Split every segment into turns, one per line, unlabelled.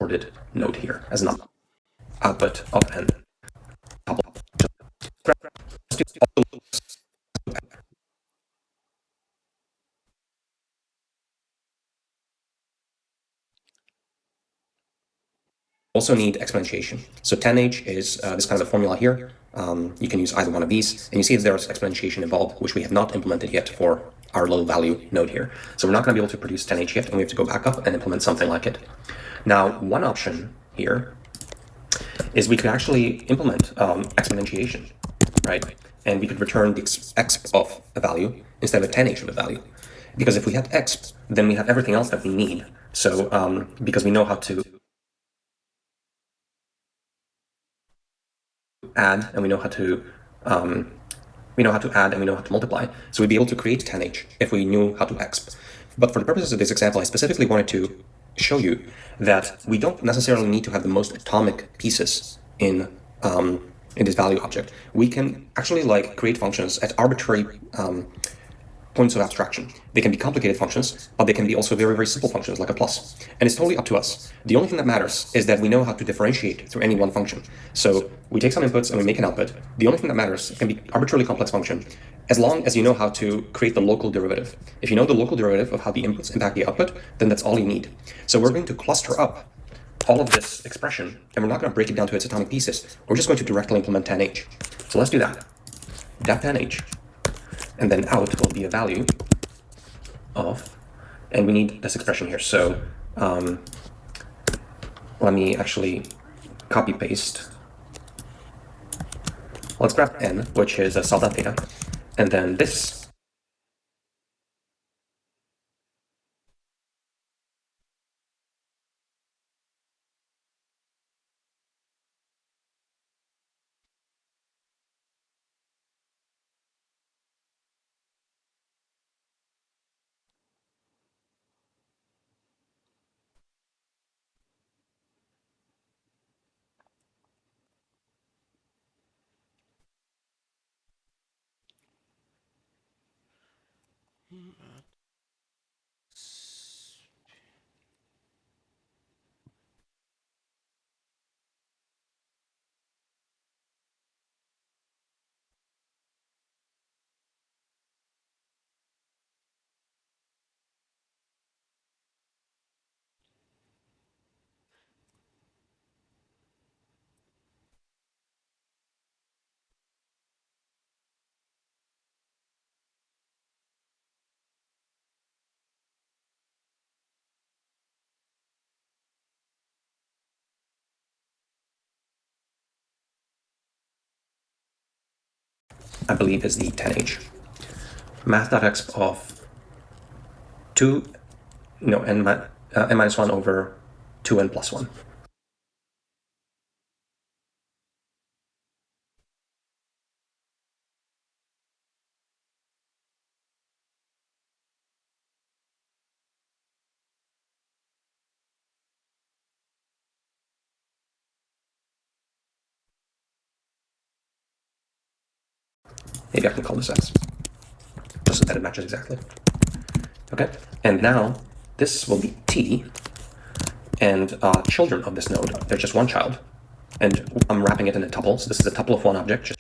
Recorded node here as an output of n. Also need exponentiation. So 10h is this kind of a formula here. You can use either one of these, and you see that there's exponentiation involved, which we have not implemented yet for our low value node here. So we're not going to be able to produce 10h yet, and we have to go back up and implement something like it. Now, one option here is we could actually implement exponentiation, right? And we could return the exp of a value instead of 10h of a value. Because if we have exp, then we have everything else that we need. So because we know how to add, and we know how to add, and we know how to multiply. So we'd be able to create 10h if we knew how to exp. But for the purposes of this example, I specifically wanted to show you that we don't necessarily need to have the most atomic pieces in this value object. We can actually like create functions at arbitrary points of abstraction. They can be complicated functions, but they can be also very, very simple functions like a plus. And it's totally up to us. The only thing that matters is that we know how to differentiate through any one function. So we take some inputs and we make an output. The only thing that matters can be arbitrarily complex function, as long as you know how to create the local derivative. If you know the local derivative of how the inputs impact the output, then that's all you need. So we're going to cluster up all of this expression, and we're not going to break it down to its atomic pieces. We're just going to directly implement 10h. So let's do that. Def 10h. And then out will be a value of, and we need this expression here. So let me actually copy paste. Let's grab n, which is a solid theta, and then this. I believe is the 10h. Math.exp of 2, n minus 1 over 2n plus 1. Maybe I can call this x, just so that it matches exactly. Okay, and now this will be t, and children of this node, there's just one child, and I'm wrapping it in a tuple, so this is a tuple of one object.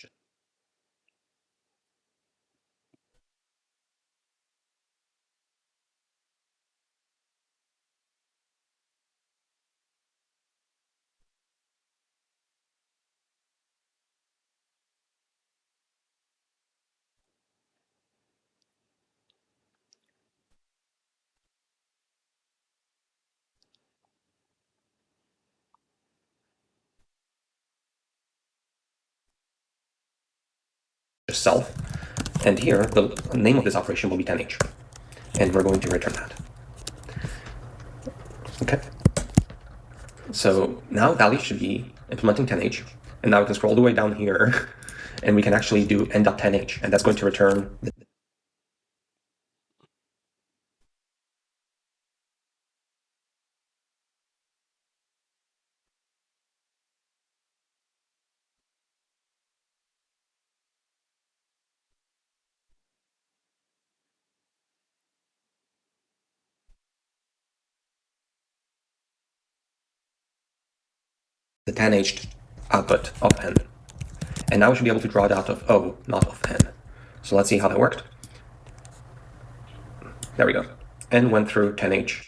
Self, and here the name of this operation will be 10h, and we're going to return that. Okay, so now value should be implementing 10h, and now we can scroll all the way down here and we can actually do n.10h, and that's going to return the tan h output of n. And now we should be able to draw it out of O, not of n. So let's see how that worked. There we go. N went through tan h.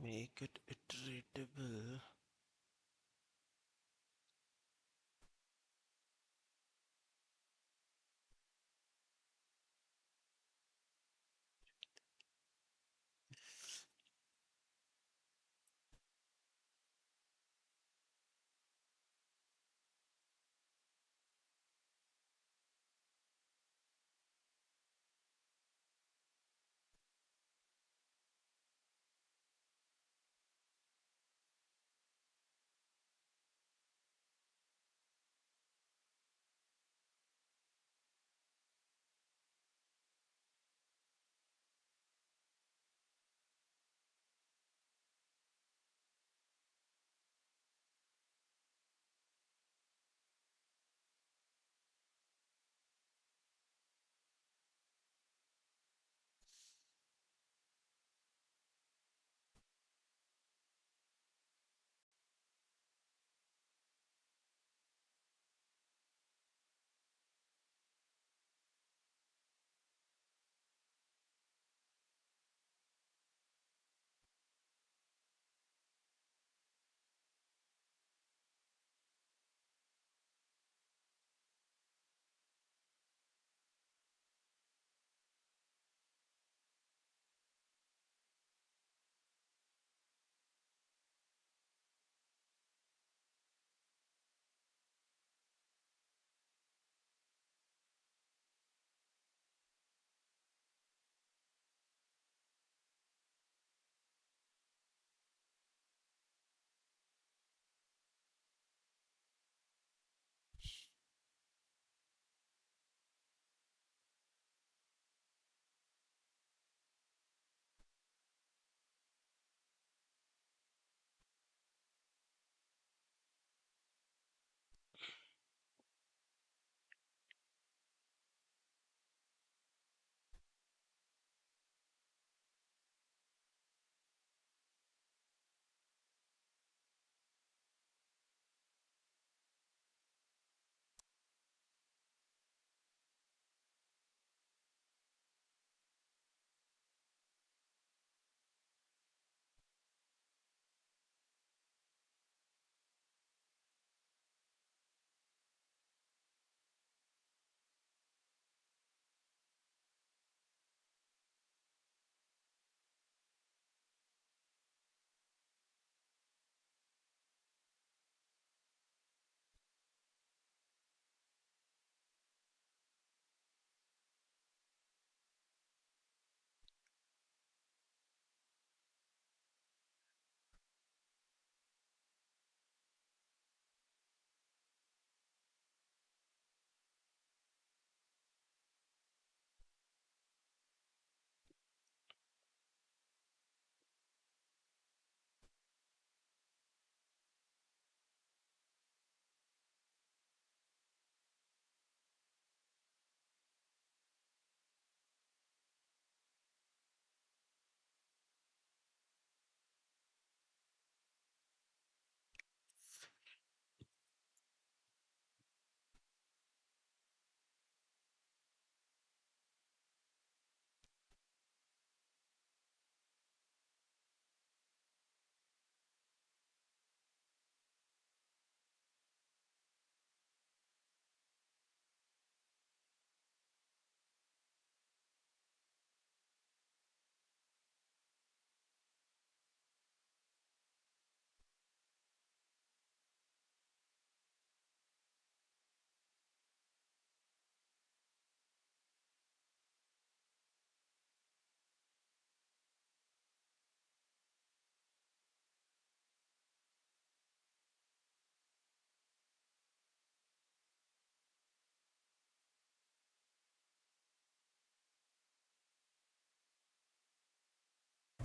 Make it iteratable.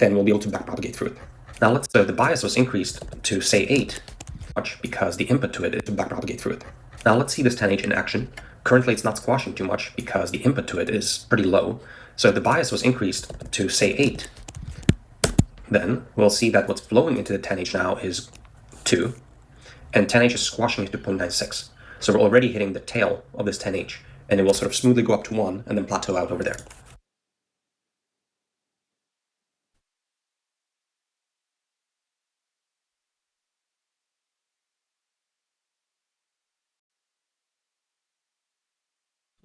then we'll be able to backpropagate through it. Now let's say the bias was increased to say 8, much because the input to it is to backpropagate through it. Now let's see this 10H in action. Currently it's not squashing too much because the input to it is pretty low. So the bias was increased to say 8. Then we'll see that what's flowing into the 10H now is 2, and 10H is squashing it to 0.96. So we're already hitting the tail of this 10H, and it will sort of smoothly go up to 1 and then plateau out over there.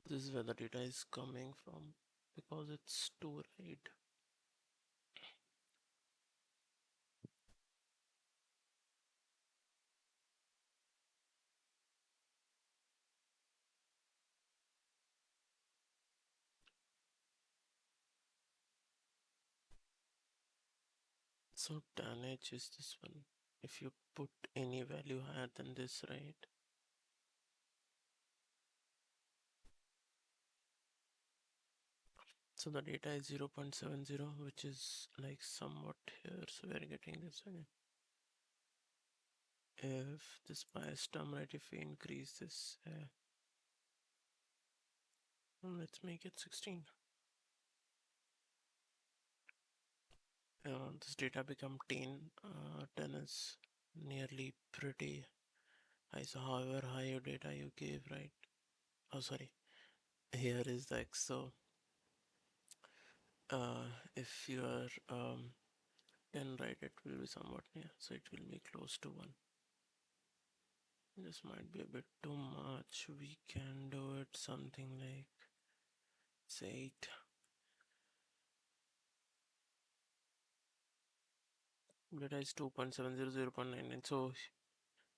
This is where the data is coming from because it's 2, right? So tan H is this one. If you put any value higher than this, right? So the data is 0.70, which is like somewhat here. So we're getting this again. If this bias term, right, if we increase this, let's make it 16. This data become 10. 10 is nearly pretty high. So however high your data you gave, right? Oh, sorry. Here is the X. So if you are 10, right, it will be somewhat near. So it will be close to 1. This might be a bit too much. We can do it something like, say, 8. Data is 2.70, 0.99. So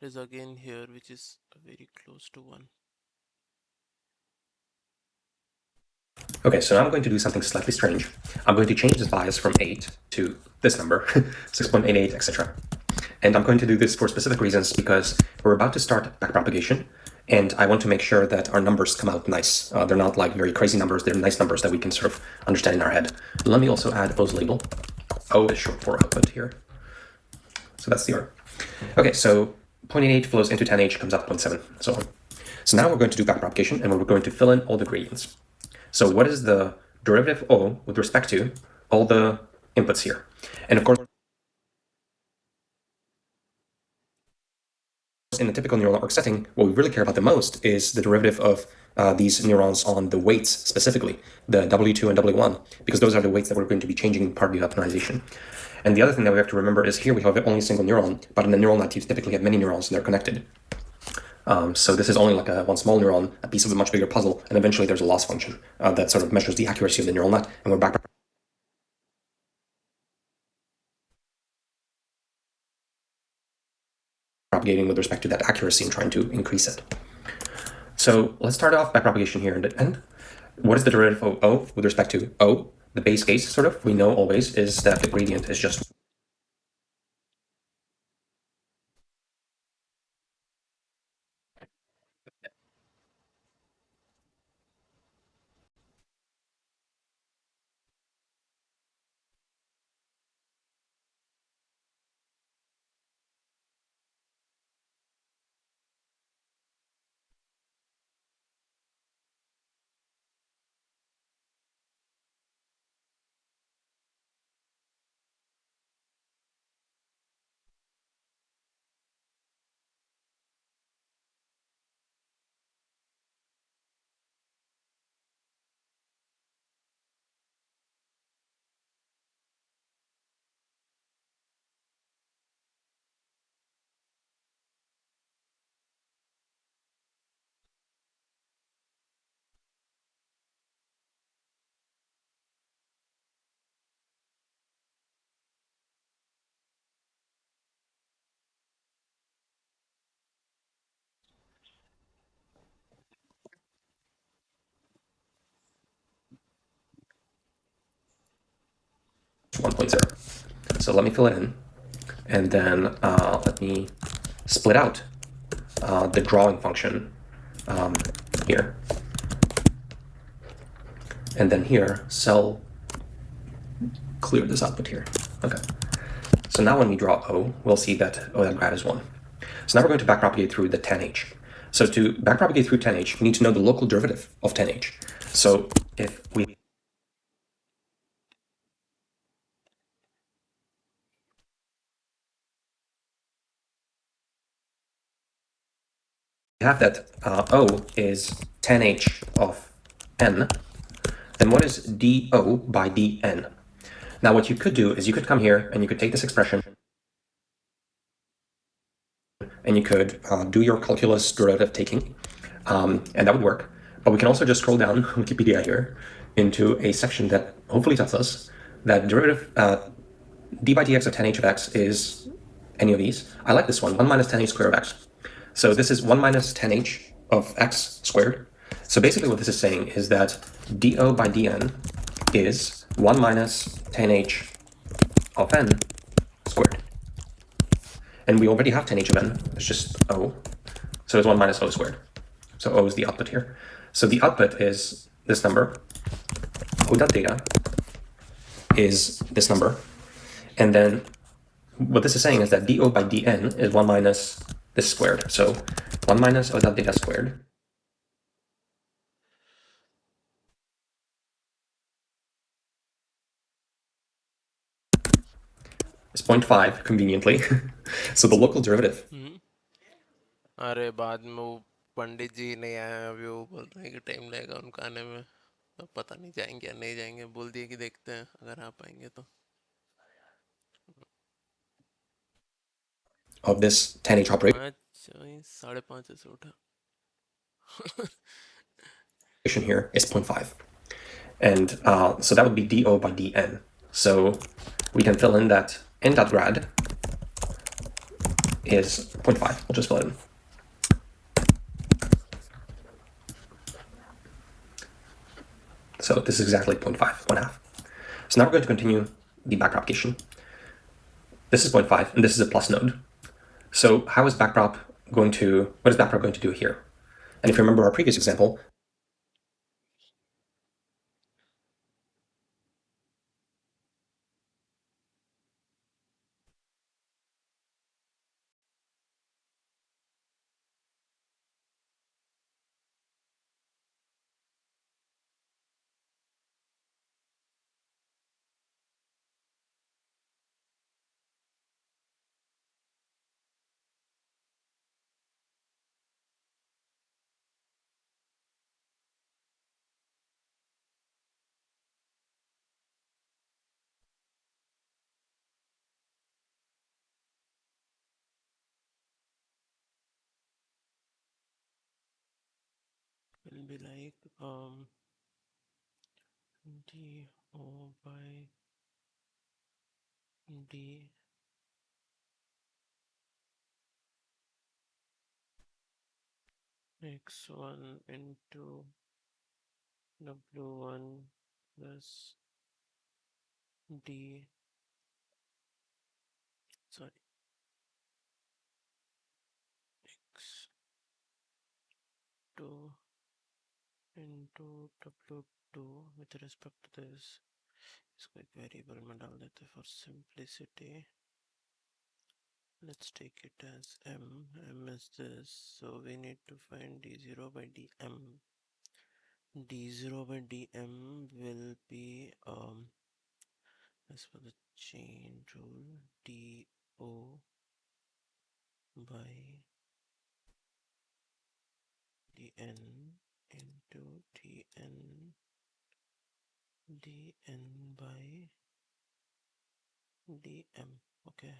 it is again here, which is very close to 1.
Okay, so now I'm going to do something slightly strange. I'm going to change this bias from 8 to this number, 6.88, etc. And I'm going to do this for specific reasons because we're about to start backpropagation, and I want to make sure that our numbers come out nice. They're not like very crazy numbers, they're nice numbers that we can sort of understand in our head. Let me also add O's label. O is short for output here. So that's the order. Okay, so 0.88 flows into 10H, comes up 0.7, so on. So now we're going to do backpropagation, and we're going to fill in all the gradients. So what is the derivative O with respect to all the inputs here? And of course, in a typical neural network setting, what we really care about the most is the derivative of these neurons on the weights specifically, the W2 and W1, because those are the weights that we're going to be changing in part of the optimization. And the other thing that we have to remember is here we have only a single neuron, but in a neural net you typically have many neurons and they're connected. So this is only like one small neuron, a piece of a much bigger puzzle, and eventually there's a loss function that sort of measures the accuracy of the neural net, and we're back propagating with respect to that accuracy and trying to increase it. So let's start off backpropagation here and what is the derivative of O with respect to O? The base case, sort of, we know always, is that the gradient is just one point zero. So let me fill it in, and then let me split out the drawing function here. And then here, cell clear this output here. Okay. So now when we draw O, we'll see that O dot grad is 1. So now we're going to backpropagate through the tan h. So to backpropagate through tan h, we need to know the local derivative of tan h. So if we have that O is tan h of n, then what is dO by dn? Now what you could do is you could come here and you could take this expression and you could do your calculus derivative taking, and that would work. But we can also just scroll down Wikipedia here into a section that hopefully tells us that derivative d by dx of tan h of x is any of these. I like this one, 1 minus tan h squared of x. So this is 1 minus tan h of x squared. So basically what this is saying is that dO by dn is 1 minus tan h of n squared. And we already have tan h of n, it's just O. So it's 1 minus O squared. So O is the output here. So the output is this number. O dot data is this number. And then what this is saying is that dO by dn is 1 minus this squared. So 1 minus O dot data squared is 0.5 conveniently. So the local derivative.
अरे बाद में वो पंडित जी नहीं आए, अभी वो बोल रहे हैं कि टाइम लगेगा उनका आने में, तो पता नहीं जाएंगे या नहीं जाएंगे, बोल दिए कि देखते हैं अगर आ पाएंगे तो।
Of this tan h operation
5:30 से उठा।
here is 0.5. And so that would be dO by dn. So we can fill in that n dot grad is 0.5. We'll just fill it in. So this is exactly 0.5, 1/2. So now we're going to continue the backpropagation. This is 0.5, and this is a plus node. So how is backprop going to, what is backprop going to do here? And if you remember our previous example,
Will be like dO by d x1 into w1 plus d, sorry, x2 into w2 with respect to this। इसको एक variable में डाल देते for simplicity, let's take it as m is this, so we need to find d0 by dm. d0 by dm will be as per the chain rule, do by dn into dn by dm. Okay.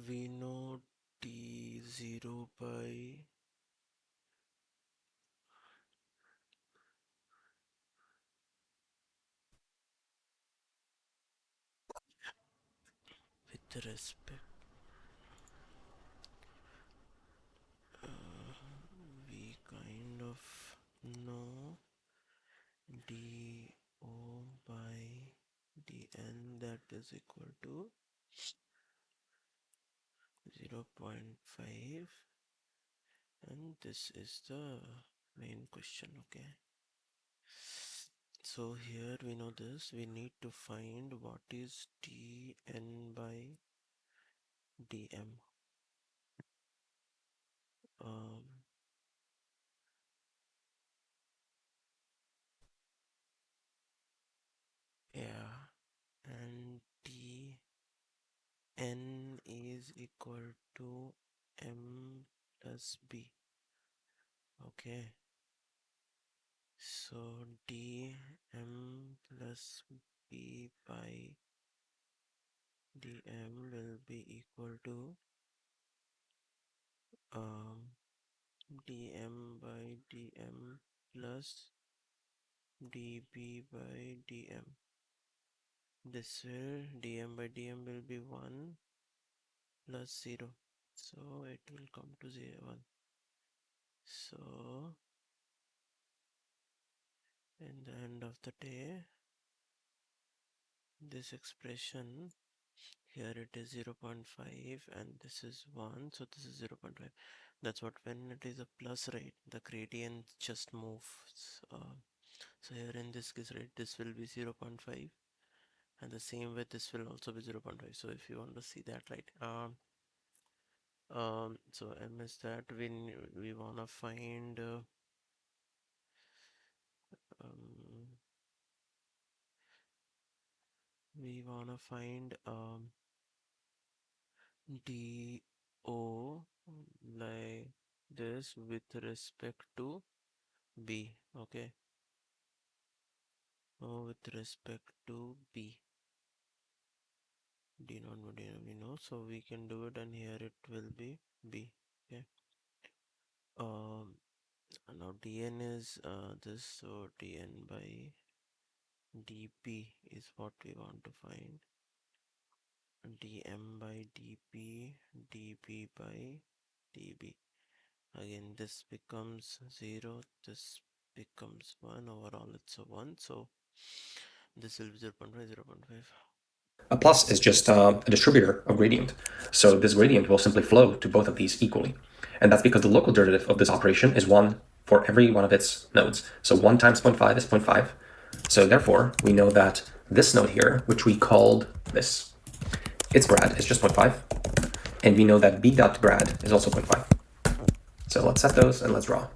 We know d0 by with respect, we kind of know do by dn, that is equal to 0.5, and this is the main question. Okay, so here we know this. We need to find what is dn by dm. um, yeah, and dn is equal to m plus b. Okay, so dm plus b by dm will be equal to um, dm by dm plus db by dm. This will dm by dm will be 1 plus 0, so it will come to 0 1. So in the end of the day, this expression here, it is 0.5 and this is 1, so this is 0.5. That's what, when it is a plus, right, the gradient just moves. So here in this case, right, this will be 0.5 and the same way this will also be 0.5. So if you want to see that, right, so m is that we want to find we want to find do like this with respect to b. Okay, with respect to b, d not we know, so we can do it, and here it will be b. Okay, now dn is this, so dn by dp is what we want to find. Dm by dp, db by db. Again, this becomes 0, this becomes 1, overall it's a 1, so this will be 0.5, 0.5.
A plus is just a distributor of gradient. So this gradient will simply flow to both of these equally. And that's because the local derivative of this operation is 1 for every one of its nodes. So 1 times 0.5 is 0.5. So therefore, we know that this node here, which we called this, its grad is just 0.5. And we know that b dot grad is also 0.5. So let's set those and let's draw.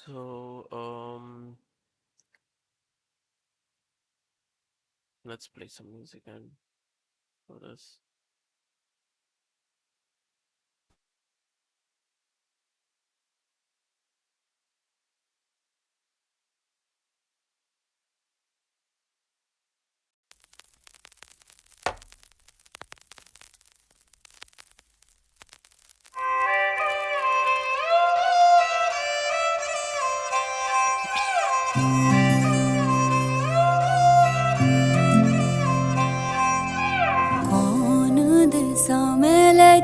So let's play some music and for this.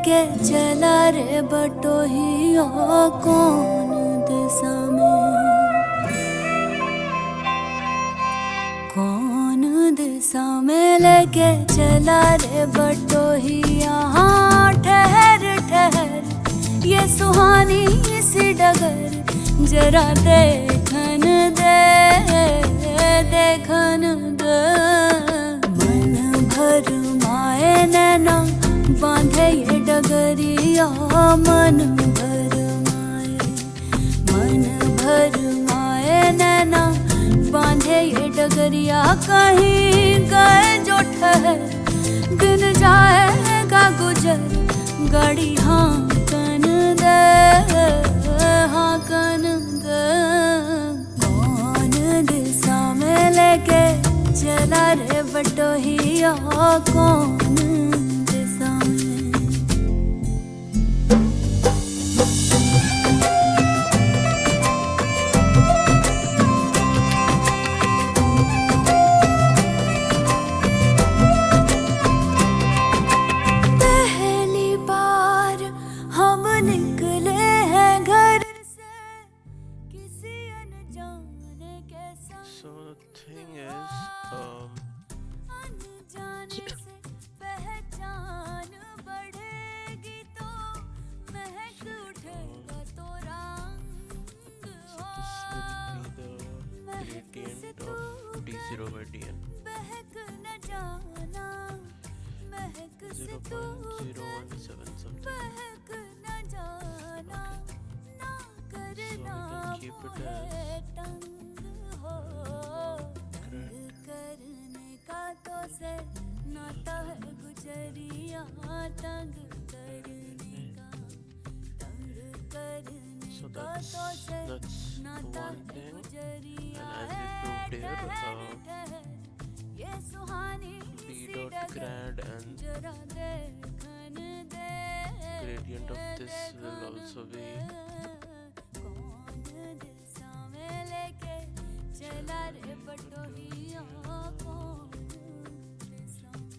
के चला रे बटोहिया कौन दिशा में, कौन दिशा में लेके चला रे बटोहिया। हाँ ठहर ठहर ये सुहानी सी डगर जरा देखन दे, देखन दे। मन भर माए नैना बांधे ये डगरिया, मन भर माए नैना बांधे ये डगरिया। कहीं गए जो ठहर दिन जाएगा गुजर, गाड़ी हाँकन दे, हाँकन दे। कौन दिशा में लेके चला रे बटोहिया, कौन
it as
तंग हो तंग करने का तो से नाता है गुजरिया तंग करने का तंग करने
so
का तो से
that's
नाता
one
है
thing.
गुजरिया
And as we proved here,
ठहर ठहर ये सुहानी
b
सी
dot
डगर
grad and
जरा देखन दे
gradient of this will also be
कौन दिल सामे लेके चला रे बटोहिया कौन दिल सामे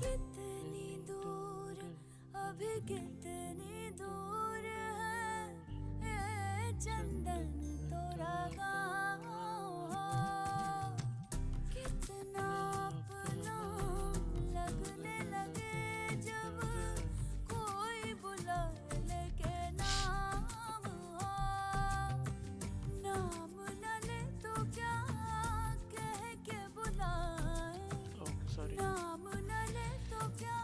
कितनी दूर अभी कितनी दूर है ये चंदन तोरा गाँव कितना अपना लगने लगे जब कोई बुला लेके नाम हो नाम न ले तो क्या कह के बुलाए
oh sorry
नाम न ले तो क्या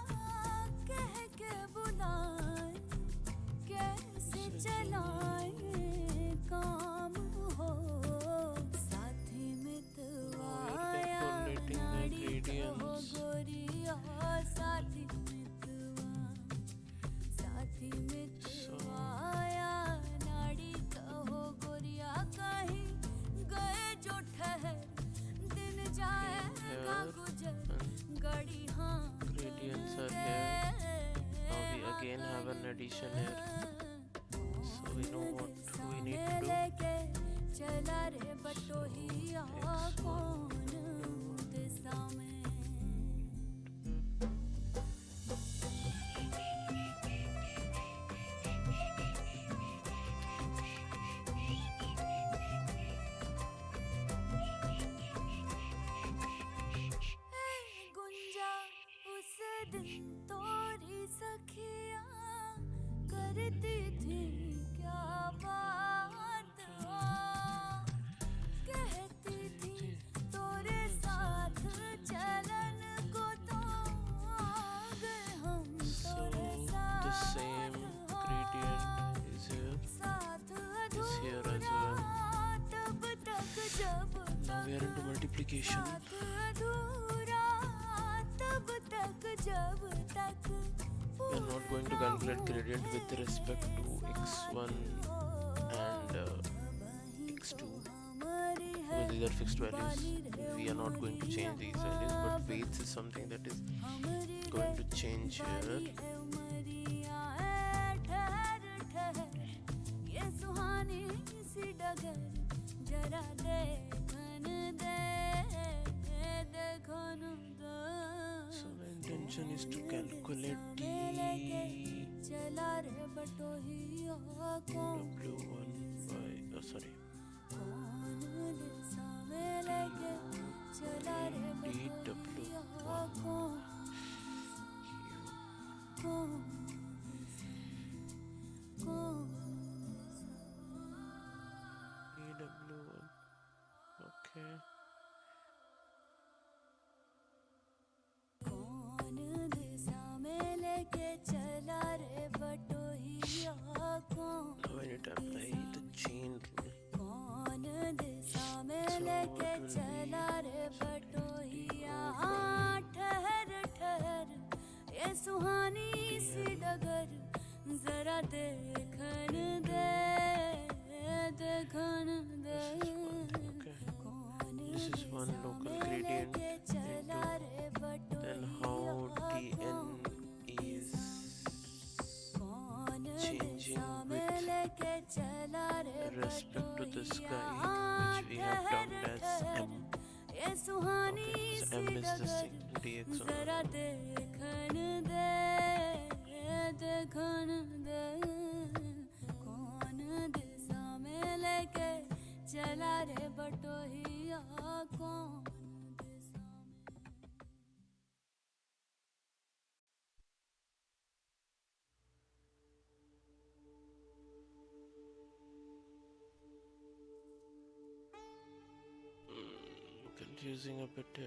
कह के बुलाए कैसे चलाए काम हो साथी मितवाया नाड़ी कहो गोरिया साथी मितवा साथी मितवाया नाड़ी कहो गोरिया कहीं गए जो ठहर दिन जाएगा गुजर गड़ी हाँ
gradients are here. Now we again have an addition here, so we know what we need to do.
लेके चला रे बटोहिया कौन दिशा में गुंजा उस दिन तोरी सखिया करती थी क्या बात हो कहती थी तोरे साथ चलन को तो आ गए हम
So
तोरे
the
साथ
same
हो
gradient is here.
साथ
here as
अधूरा
well.
तब तक जब
Now we are into multiplication.
साथ अधूरा तब तक जब तक
We are not going to calculate gradient with respect to x1 and x2 because these are fixed values. We are not going to change these values, but weights is something that is going to change here.
ये सुहानी सी डगर जरा देखन दे देखन दे
So the intention is to calculate
चला रे बटोहिया कौन
w1 by sorry
कौन दिल सामे लेके चला रे बटोहिया कौन कौन कौन
w1 okay.
कौन दिशा में लेके चला रे बटोहिया कौन
Now I need to apply the chain rule.
कौन दिशा में लेके चला रे बटोहिया ठहर ठहर ये सुहानी सी डगर जरा देखन दे देखन दे
Okay.
कौन
This is one
Disha
local
में
gradient
लेके चला रे
then
बटोहिया
how
कौन
tn is
कौन
changing
दिशा में
with
लेके चला रे
respect to this guy
बटोहिया
which we have termed as m.
ये सुहानी
Okay, so
C
m is the
डगर
dx on
जरा देखन दे देखन दे कौन दिशा में लेके चला रे बटोहिया कौन दिशा में
confusing a bit here.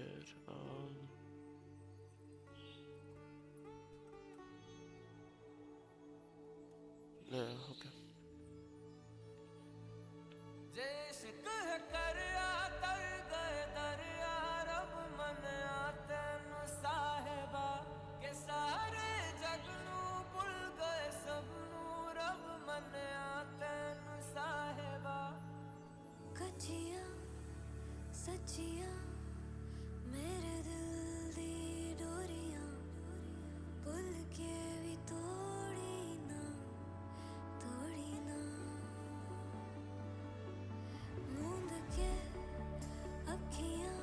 Yeah, okay.
कचिया सचिया मेरे दिल दी डोरियां पुल के भी तोड़ी ना मूंद के अखियां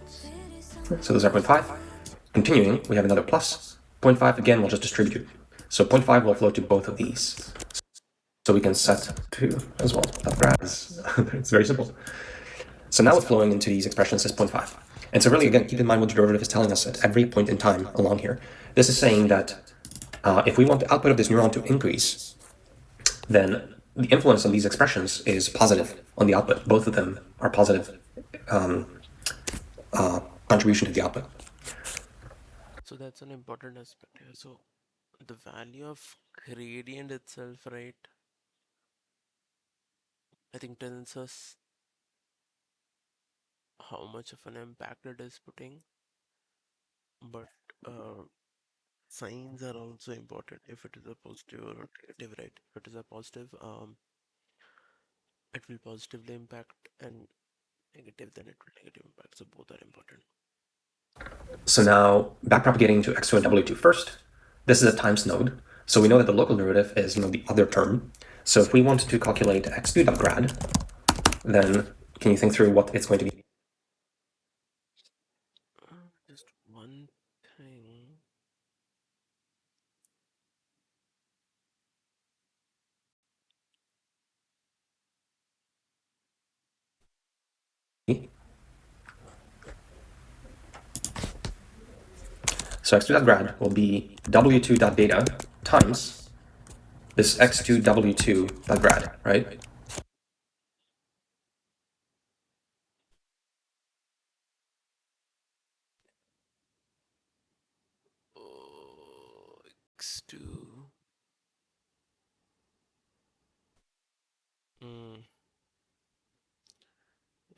तेरे
So those are 0.5. Continuing, we have another plus. 0.5 again, we'll just distribute. So 0.5 will flow to both of these. So we can set 2 as well. It's very simple. So now it's flowing into these expressions as 0.5. And so really, again, keep in mind what the derivative is telling us at every point in time along here. This is saying that if we want the output of this neuron to increase, then the influence on these expressions is positive on the output. Both of them are positive contribution to the output.
So that's an important aspect here. So the value of gradient itself, right, I think tells us how much of an impact it is putting, but signs are also important. If it is a positive or a negative, right? If it is a positive, it will positively impact, and negative, then it will negative impact. So both are important.
So now backpropagating to x2 and w2 first. This is a times node. So we know that the local derivative is the other term. So if we want to calculate x2 dot grad, then can you think through what it's going to be?
Just one thing.
So x2 dot grad will be w2 dot data times this x2 w2 dot grad, right?
Oh, x2.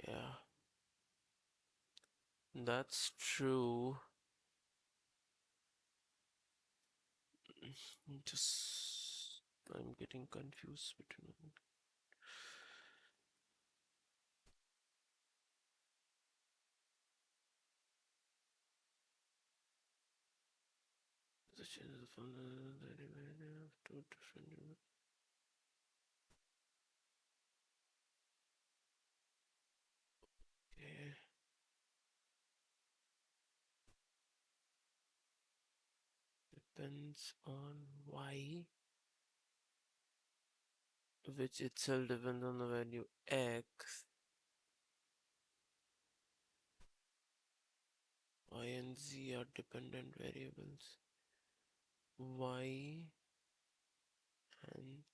Yeah, that's true. Just I'm getting confused between the changes from the derivative of two different. Okay. Depends on y, which itself depends on the value x. Y and z are dependent variables. Y and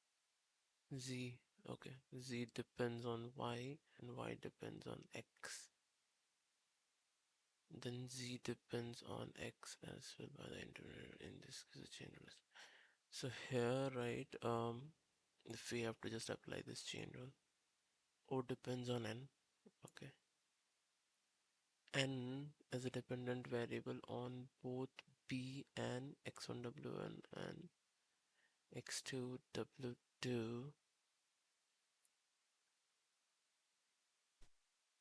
z. Okay, z depends on y and y depends on x. Then z depends on x as well by the integrator, in this case the chain rule. So here, right, if we have to just apply this chain rule, O depends on n. Okay, n is a dependent variable on both b and x1w1 and x2w2.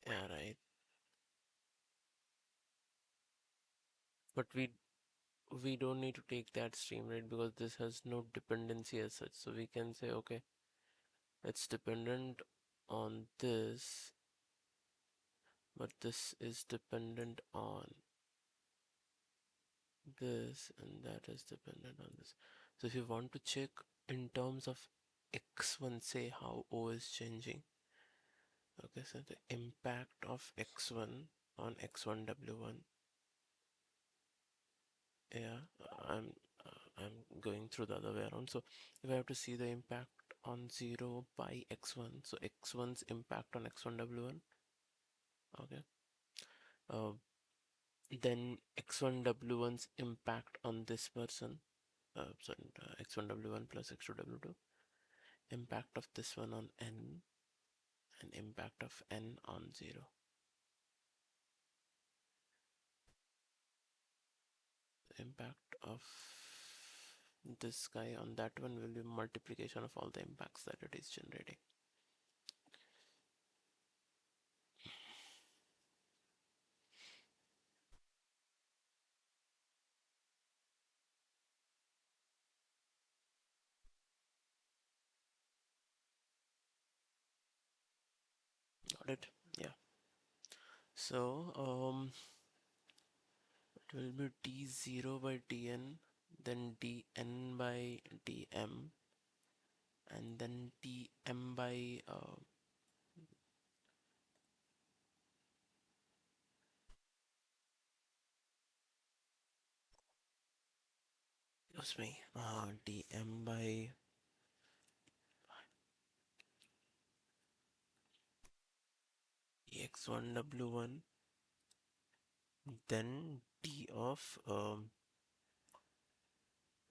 Yeah, right. But we don't need to take that stream, right, because this has no dependency as such. So we can say, okay, it's dependent on this, but this is dependent on this, and that is dependent on this. So if you want to check in terms of x1, say how O is changing. Okay, so the impact of x1 on x1w1. Yeah, I'm going through the other way around. So if I have to see the impact on 0 by x1, so x1's impact on x1w1. Okay, then x1w1's impact on this person, x1w1 plus x2w2, impact of this one on n, and impact of n on 0. Impact of this guy on that one will be multiplication of all the impacts that it is generating. Got it? Yeah. So it will be d0 by dn, then dn by dm, and then dm by dm by dx1w1, then d of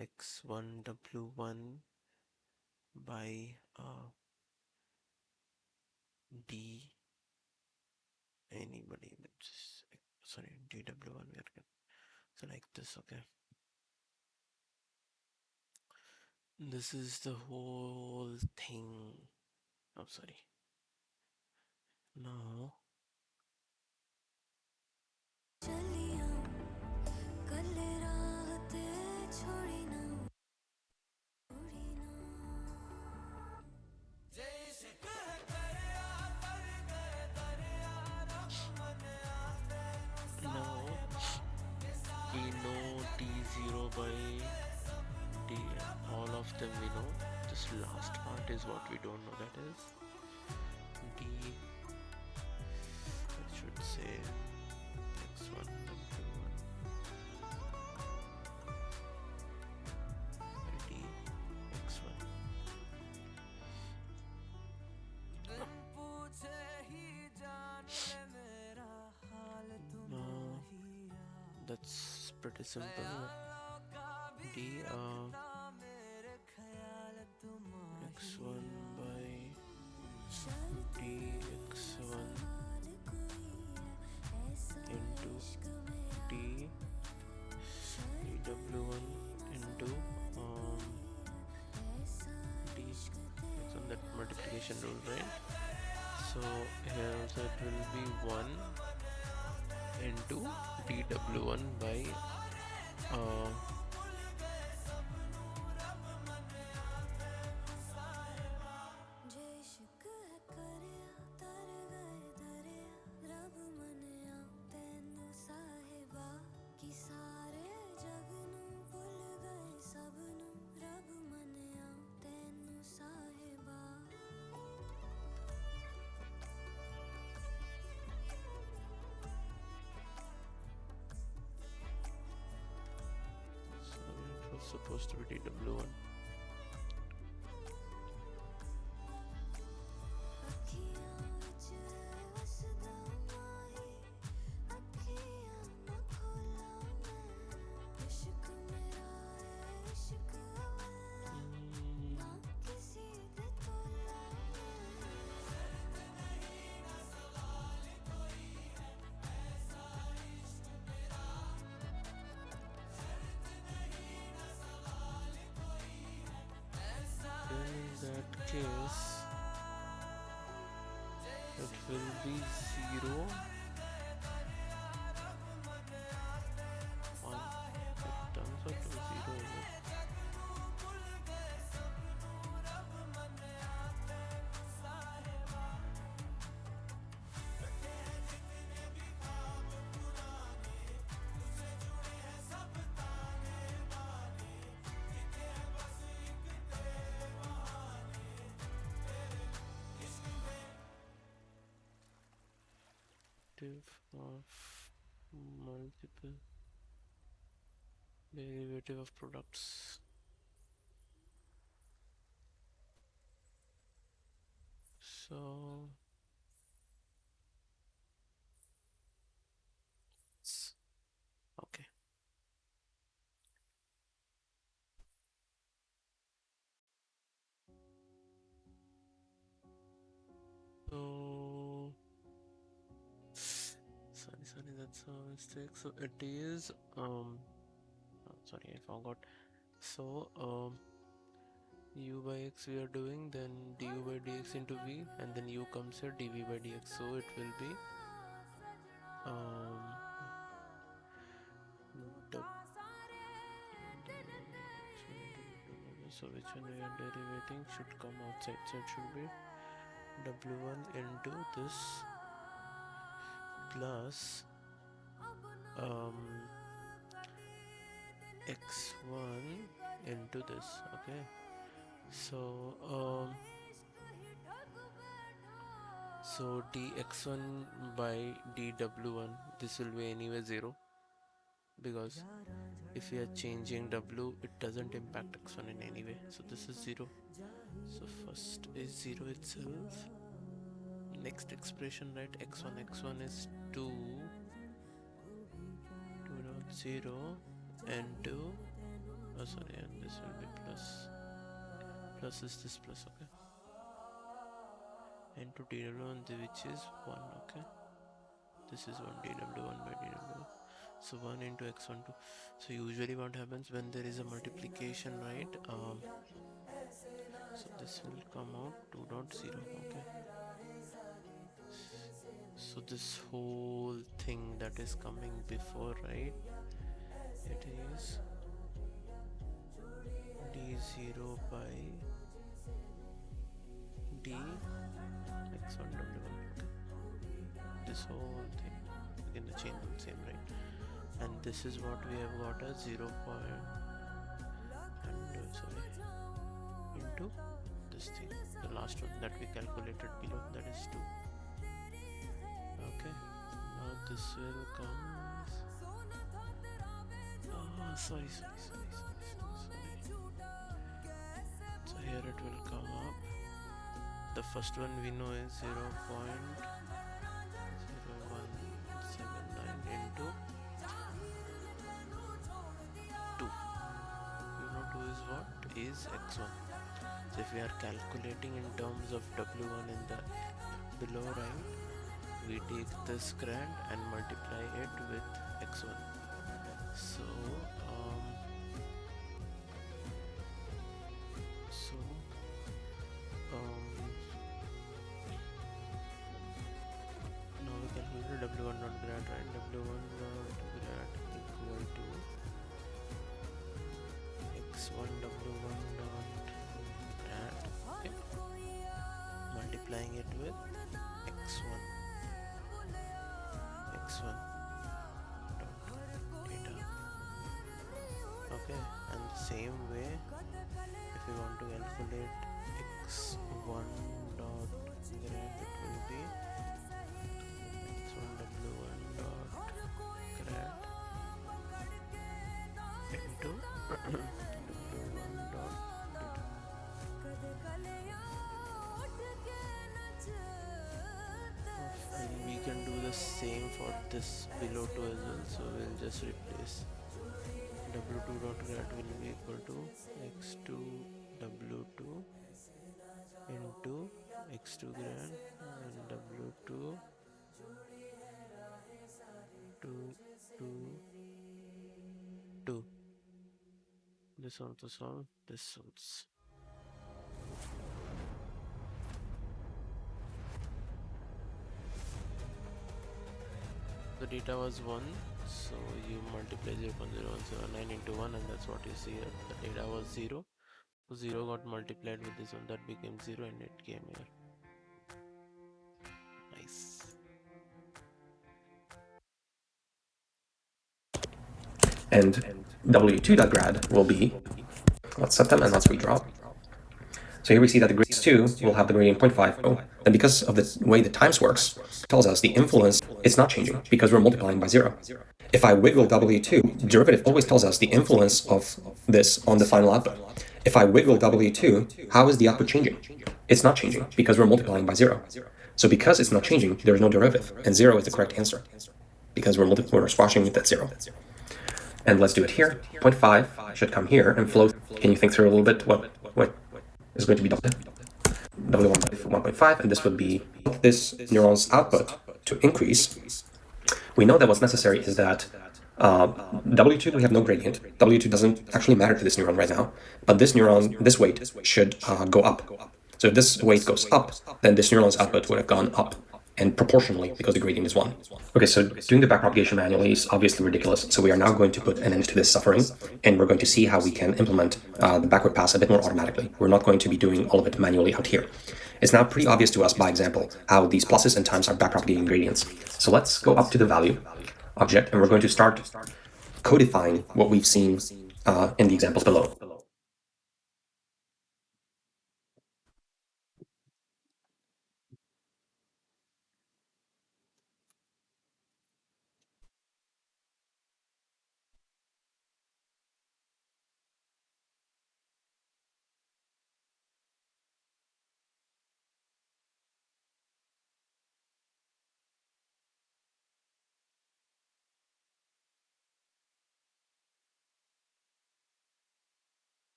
x1w1 by d anybody, sorry, dw1 we are so like this. Okay, this is the whole thing. Oh, sorry. Now
चलिया कल रात छोड़ी ना छोड़ी ना
now we know d0 by dn, all of them we know. This last part is what we don't know, that is d, I should say x1 w1 by d x1.
बिन पूछे ही जान ले मेरा हाल तुम्हारा
That's pretty simple. D
मेरे ख्याल
x1 by
शर्त
dx1
सवाल कोई है ऐसा
into
इश्क मेरा
d dw1 into
ऐसा
d. It's on that multiplication rule, right? So here also it will be 1 into dw1 by
जे इश्क है करिया तर गए दरिया रब मनिया तैनू साहिबा कि सारे जग नू भुल गए सब नू रब मनिया तैनू साहिबा
sorry, it was supposed to be dw1.
अखियां विच है वसदा माही अखियां ना खोला मैं इश्क मेरा है इश्क अवला ना किसी दे तोला
Then in that case it will be 0 1. It turns out to be 0, is it? Of multiple derivative of products. So that's a mistake. So it is oh, sorry, I forgot. So u by x we are doing, then du by dx into v, and then u comes here, dv by dx. So it will be so which one we are derivating should come outside, so it should be w1 into this plus x1 into this. Okay, so so dx1 by dw1, this will be anyway 0, because if we are changing w, it doesn't impact x1 in any way. So this is 0. So first is 0 itself. Next expression, right? x1 is 2 dot 0 and 2. Oh sorry, and this will be plus is this plus, okay, into dw1, which is 1. Okay, this is 1 dw1 by dw. So 1 into x1 2. So usually what happens when there is a multiplication, right? So this will come out 2.0. Okay, so this whole thing that is coming before, right, it is d0 by d x1 w1. Okay, this whole thing, again the chain will same, right? And this is what we have got as 0 point and sorry, into this thing, the last one that we calculated below, that is 2. Okay, now this will come, sorry. So here it will come up. The first one we know is 0.0179 into 2. You know 2 is what? Is x1. So if we are calculating in terms of w1 in the below, right, we take this grand and multiply it with x1. So now we calculate w1 dot grad, right? w1 dot grad equal to x1 w1 dot grad, okay, multiplying it with x1 dot data. Okay, and the same way, if we want to calculate x1 dot grad, it will be x1 w1 dot grad into w1 dot data. And we can do the same for this below 2 as well, so we'll just replace w2 dot grad will be equal to x2 w2 into x2 grad and w2 2. This also solve, this solves. The data was 1, so you multiply 0.0179 into 1, and that's what you see here. The data was 0, so 0 got multiplied with this one, that became 0, and it came here. Nice.
And w2.grad will be, let's set them and let's redraw. So here we see that the grades 2 will have the gradient 0.50, and because of the way the times works, it tells us the influence is not changing because we're multiplying by 0. If I wiggle w2, derivative always tells us the influence of this on the final output. If I wiggle w2, how is the output changing? It's not changing because we're multiplying by 0. So because it's not changing, there is no derivative, and 0 is the correct answer because we're squashing it at 0. And let's do it here. 0.5 should come here and flow. Can you think through a little bit what is going to be W1 by 1.5, and this would be this neuron's output to increase. we know that what's necessary is that W2, we have no gradient. W2 doesn't actually matter to this neuron right now, but this neuron, this weight should go up. So if this weight goes up, then this neuron's output would have gone up, and proportionally, because the gradient is 1. Okay, so doing the backpropagation manually is obviously ridiculous, so we are now going to put an end to this suffering, and we're going to see how we can implement the backward pass a bit more automatically. We're not going to be doing all of it manually out here. It's now pretty obvious to us, by example, how these pluses and times are backpropagating gradients. So let's go up to the value object, and we're going to start codifying what we've seen in the examples below.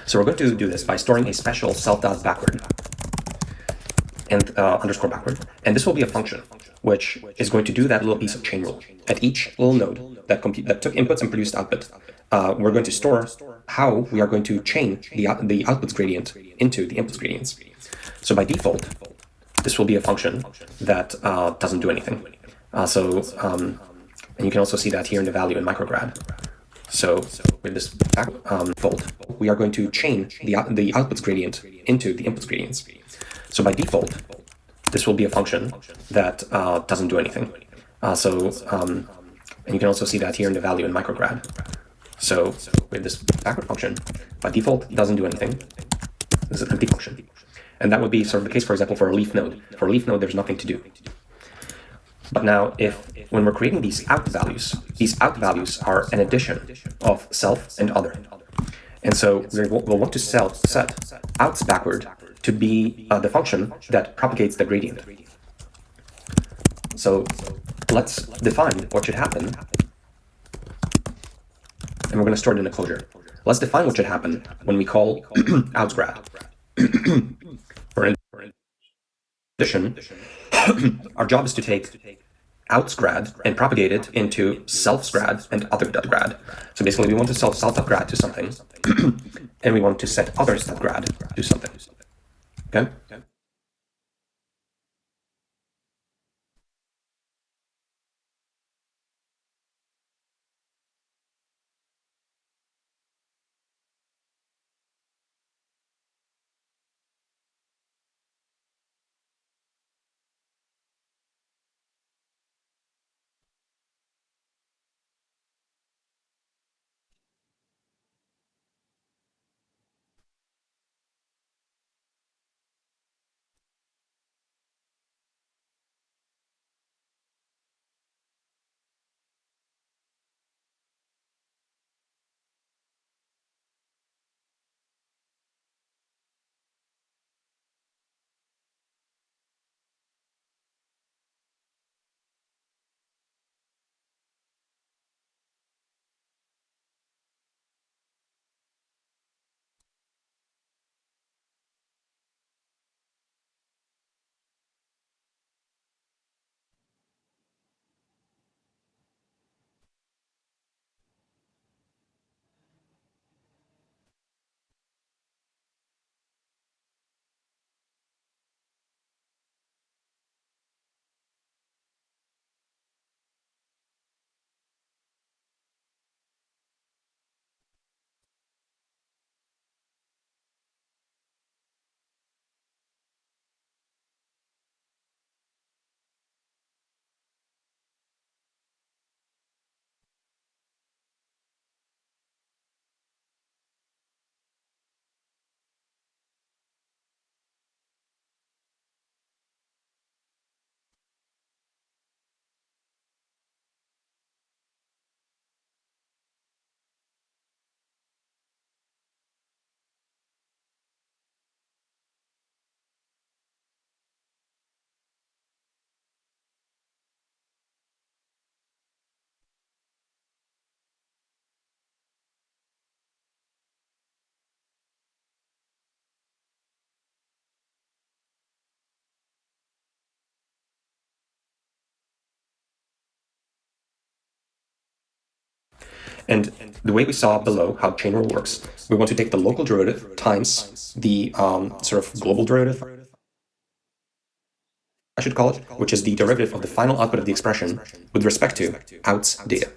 So we're going to do this by storing a special self.backward and underscore backward. And this will be a function which is going to do that little piece of chain rule. At each little node that took inputs and produced output, we're going to store how we are going to chain the outputs gradient into the inputs gradients. So by default, this will be a function that doesn't do anything. And you can also see that here in the value in micrograd. So with this default, we are going to chain the outputs gradient into the inputs gradients. So by default, this will be a function that doesn't do anything. And you can also see that here in the value in micrograd. So with this backward function, by default, doesn't do anything. This is an empty function. And that would be sort of the case, for example, for a leaf node. For a leaf node, there's nothing to do. But now, when we're creating these out values are an addition of self and other. And so we'll want to set outs backward to be the function that propagates the gradient. So let's define what should happen. And we're going to store it in a closure. Let's define what should happen when we call outsgrad. For addition, our job is to take outsgrad and propagate it into selfsgrad and other.grad. So basically, we want to set self.grad to something, and we want to set others.grad to something. Okay? And the way we saw below how chain rule works, we want to take the local derivative times the sort of global derivative, I should call it, which is the derivative of the final output of the expression with respect to out's data.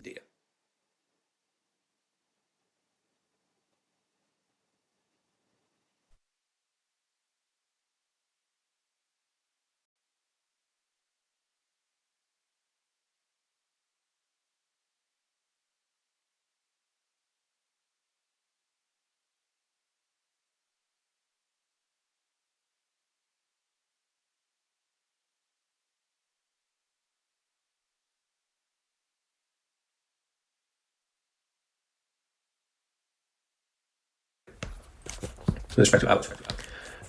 With respect to out.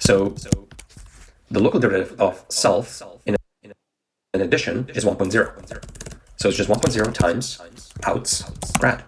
So the local derivative of self in addition is 1.0. So it's just 1.0 times out's grad.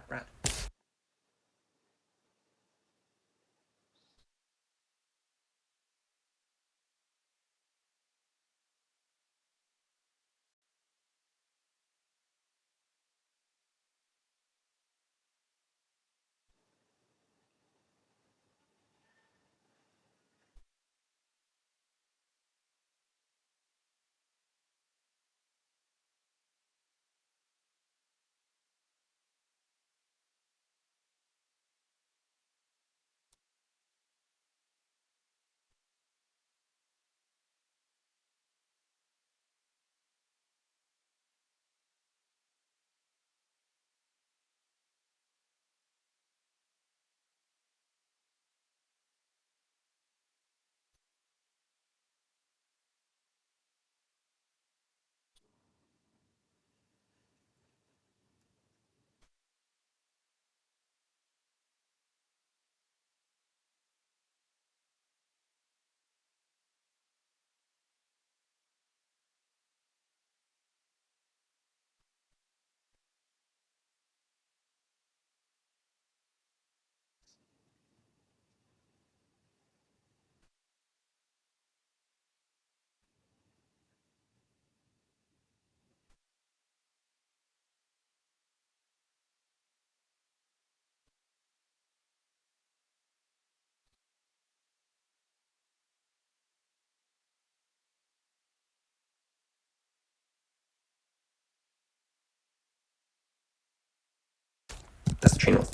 That's the chain rule.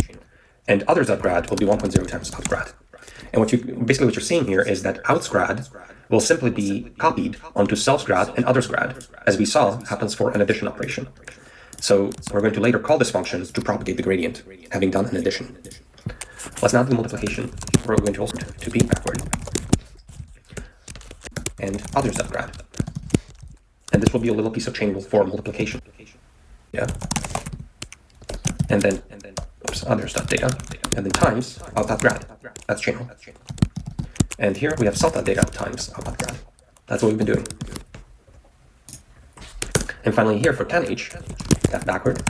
And others at grad will be 1.0 times out grad. And what you're seeing here is that out's grad will simply be copied onto self's grad and other's grad, as we saw happens for an addition operation. So we're going to later call this function to propagate the gradient, having done an addition. Let's now do the multiplication. We're going to also to be backward. And others at grad. And this will be a little piece of chain rule for multiplication. Yeah. And then others data, and then times out grad. That's chain rule. And here we have self data times out grad. That's what we've been doing. And finally here for tan h, that backward.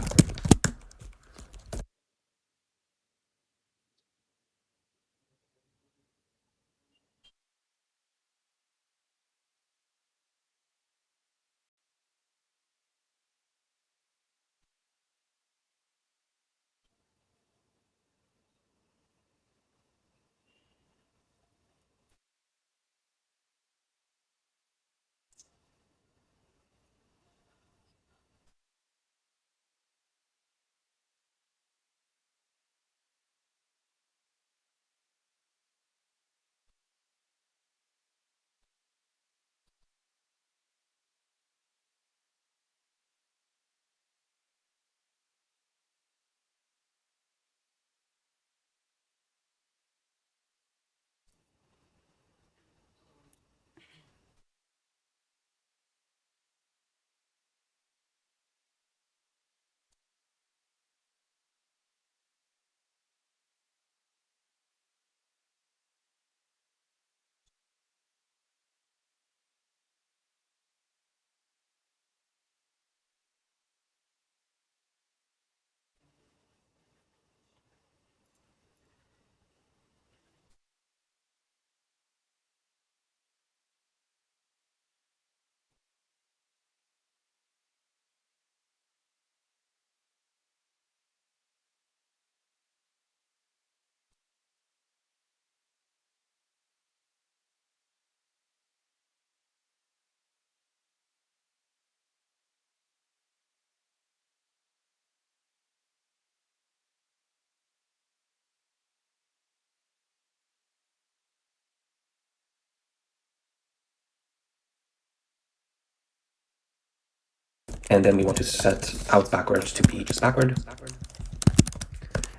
And then we want to set out backward to be just backward.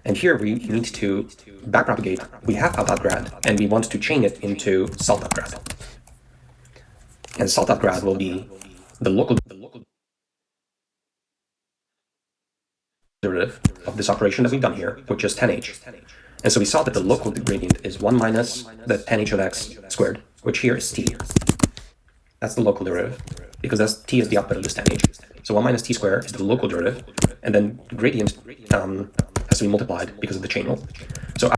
And here we need to backpropagate. We have out.grad, and we want to chain it into salt.grad. And salt.grad will be the local derivative of this operation that we've done here, which is 10h. And so we saw that the local gradient is 1 minus the 10h of x squared, which here is t. That's the local derivative, because that's t is the output of this 10h. So 1 minus t squared is the local derivative, and then gradient has to be multiplied because of the chain rule. So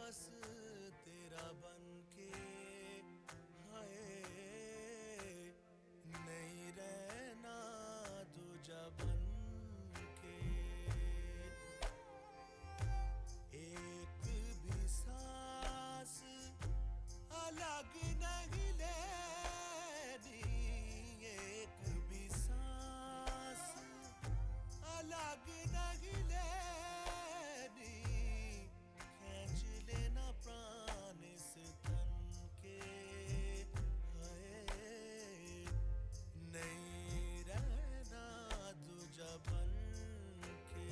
लिबास तेरा बन के हाय नहीं रहना दूजा बन के एक भी सांस अलग नहीं लेनी एक भी सांस अलग नहीं लेनी खींच लेना प्राण इस तन के हाय नहीं रहना दूजा बन के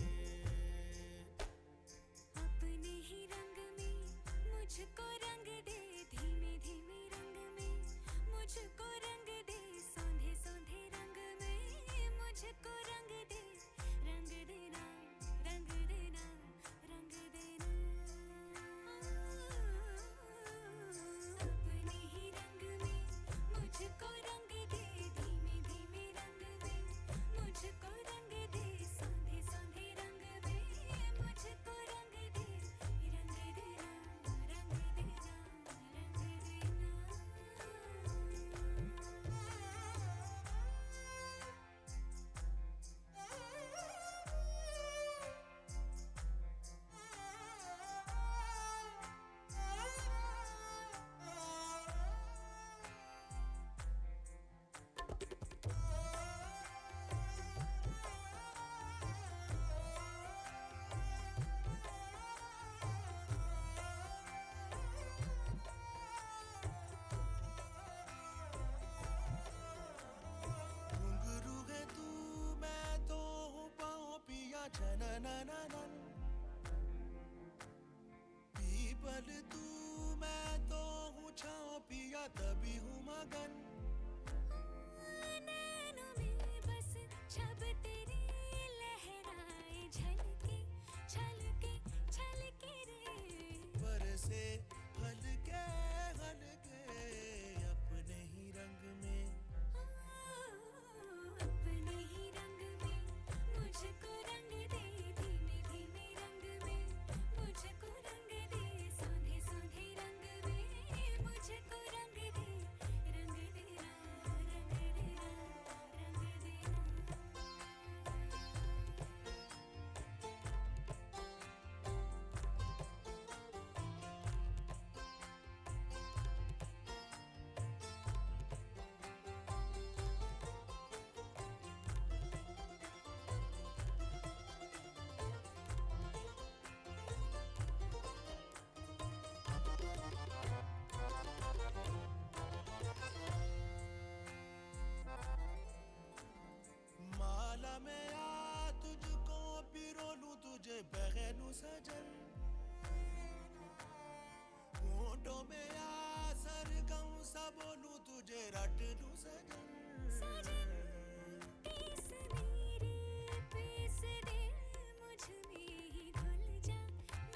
अपने ही रंग में मुझको रंग दे धीमे धीमे रंग में मुझको रंग दे सौंधे सौंधे रंग में मुझको रंग दे रंग देना रंग देना रंग देना अपने ही रंग में मुझको रंग दे धीमे धीमे रंग में मुझको रंग दे सौंधे सौंधे रंग में मुझको रंग दे रंग देना रंग देना रंग देना
घुंघरू है तू मैं तो हूँ पाँव पिया छननननन पीपल तू मैं तो हूँ छाँव पिया तभी हूँ मगन
नैनों में बस छब तेरी लहराए झलके छलके छलके रे
बरसे हल्के हल्के अपने ही रंग में
अपने ही रंग में मुझको रंग दे धीमे धीमे रंग में मुझको रंग दे सौंधे सौंधे रंग में मुझको रंग दे रंग देना रंग देना रंग देना
माला में आ तुझको पिरो लूं तुझे पहनूं सजन होठों में आ सरगम सा बोलूं तुझे रट लूं सजन
सजन पीस मेरे पीस दे मुझ में ही घुल जा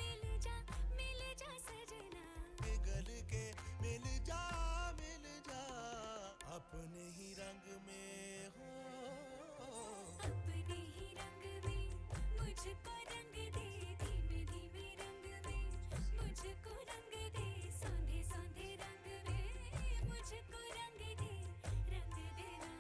मिल जा सजना
पिघल के मिल जा अपने ही रंग में हो
अपने ही रंग में मुझको रंग दे धीमे धीमे रंग में मुझको रंग दे सौंधे सौंधे रंग में मुझको रंग दे रंग देना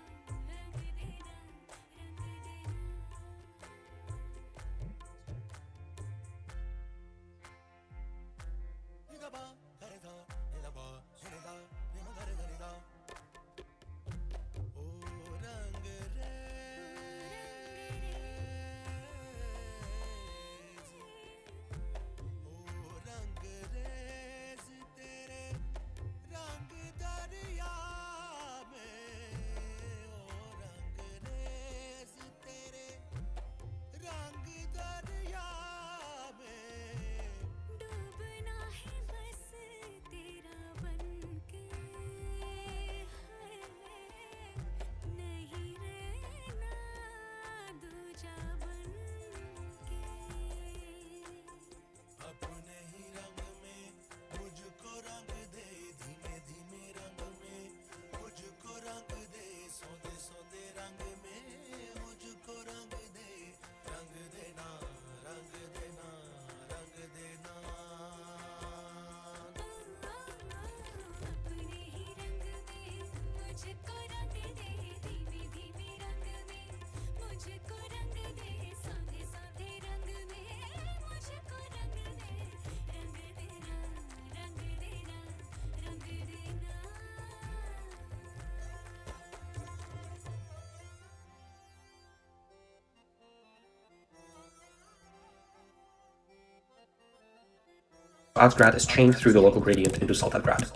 outs grad is chained through the local gradient into solidify grad.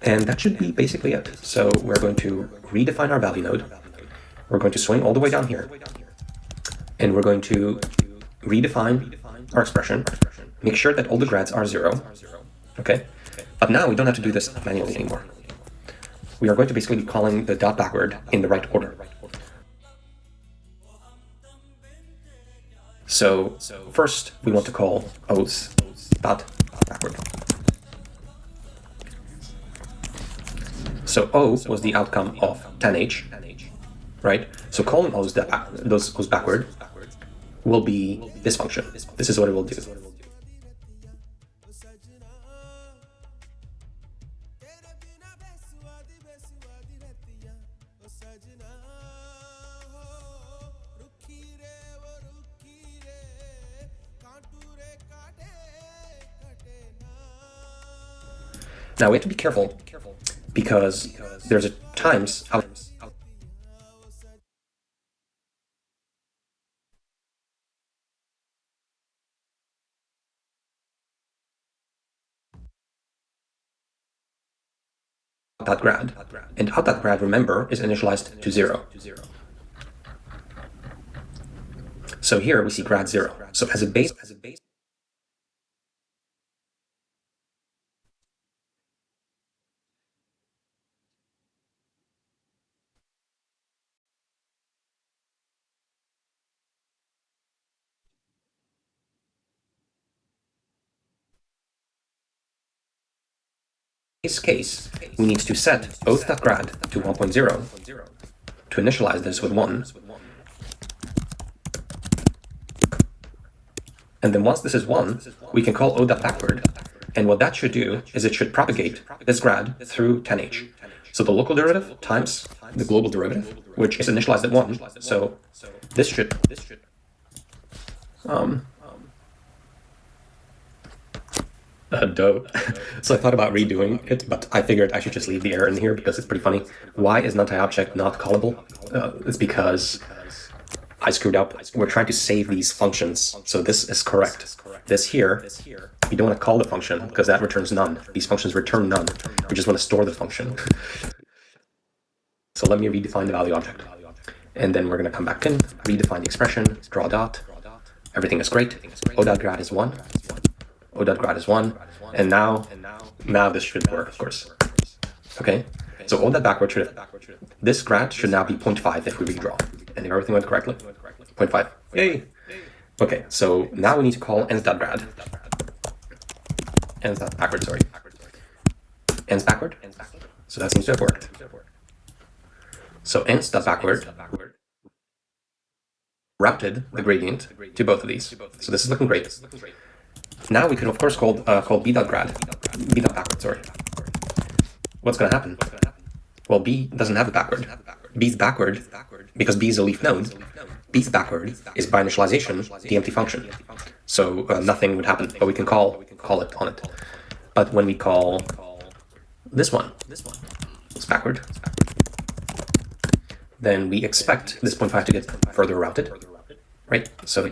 And that should be basically it. So we're going to redefine our value node. We're going to swing all the way down here. And we're going to redefine our expression. Make sure that all the grads are 0. Okay? But now we don't have to do this manually anymore. We are going to basically be calling the dot backward in the right order. So first we want to call oaths dot backward. So O was the outcome of tanh, right? So calling those backward will be this function. This is what it will do. Now we have to be careful because there's times how dot grad, and out dot grad, remember, is initialized to 0. So here we see grad 0. So as a base case, we need to set oath.grad to 1.0 to initialize this with 1. And then once this is 1, we can call o.backward. And what that should do is it should propagate this grad through tanh. So the local derivative times the global derivative, which is initialized at 1. So this should dope. So I thought about redoing it, but I figured I should just leave the error in here because it's pretty funny. Why is NumPy not callable? It's because I screwed up. We're trying to save these functions, so this is correct. This here, we don't want to call the function because that returns none. These functions return none. We just want to store the function. So let me redefine the value object. And then we're going to come back in, redefine the expression, draw a dot. Everything is great. O.grad is 1. O.grad is 1. And now this should work, of course. Okay, so O.backward should, this grad should now be 0.5 if we redraw. And if everything went correctly, 0.5. Yay! Okay, so now we need to call ens.grad. Ens.backward, sorry. Ens backward. So that seems to have worked. So ens.backward routed the gradient to both of these. So this is looking great. Now we can of course call b.grad, b.backward, sorry. What's going to happen? Well, b doesn't have a backward. B's backward, because b is a leaf node, b's backward is by initialization the empty function. So nothing would happen, but we can call it on it. But when we call this one, it's backward, then we expect this 0.5 to get further routed, right? So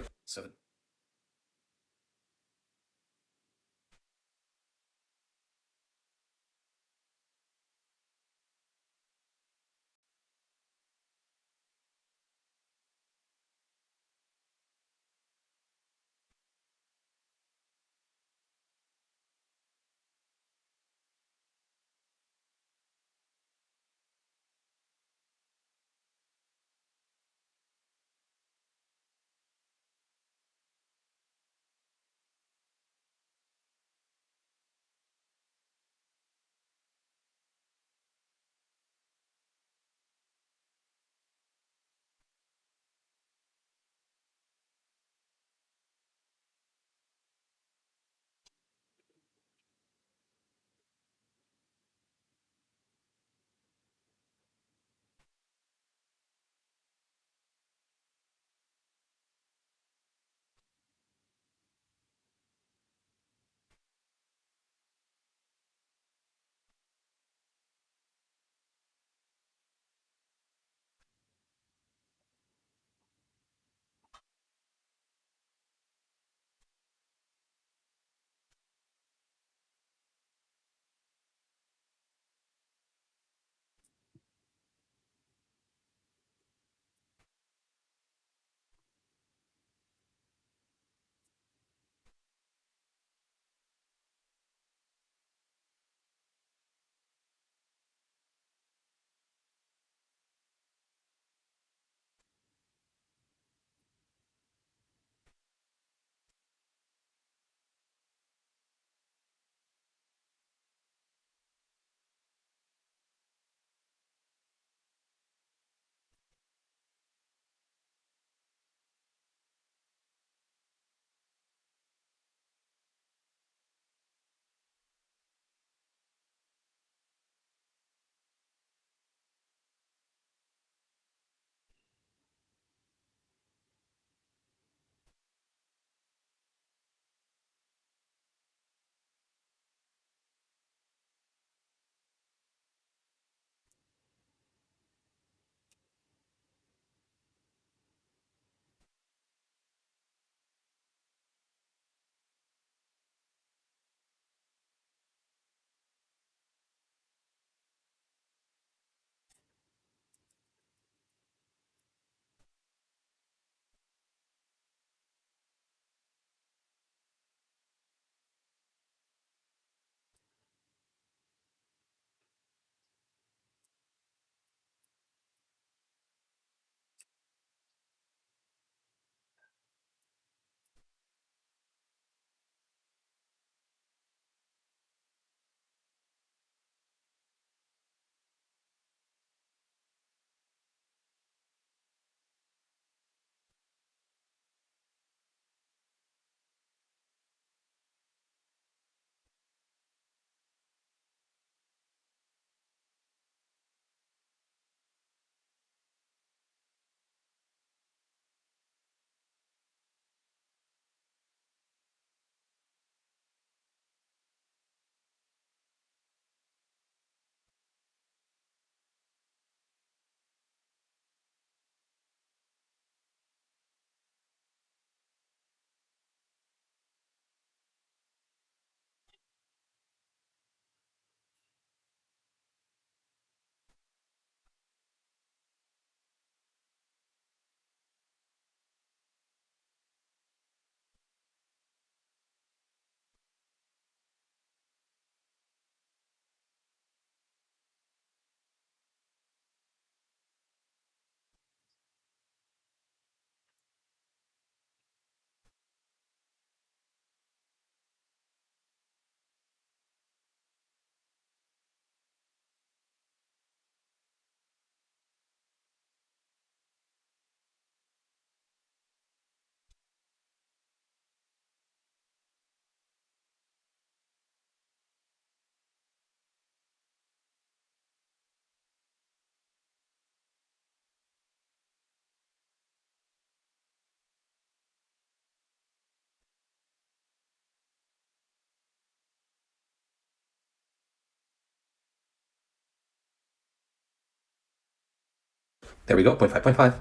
There we go, 0.5.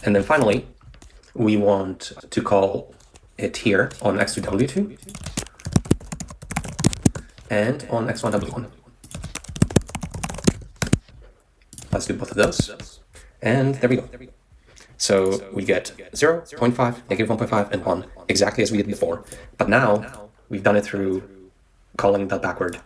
And then finally, we want to call it here on x2 w2 and on x1 w1. Let's do both of those. And there we go. So we get 0, 0.5, negative 1.5, and 1, exactly as we did before. But now we've done it through calling the backward.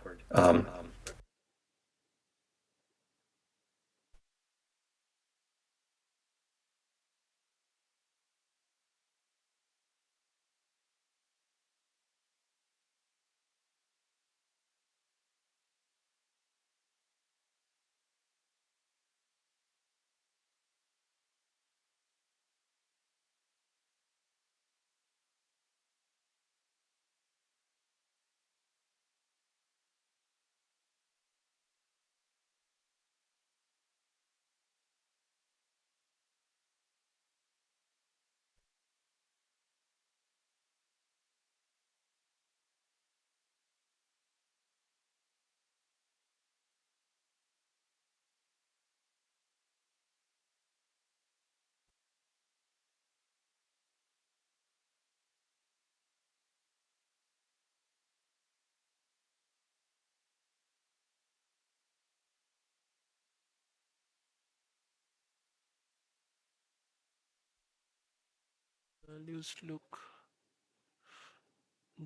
Values look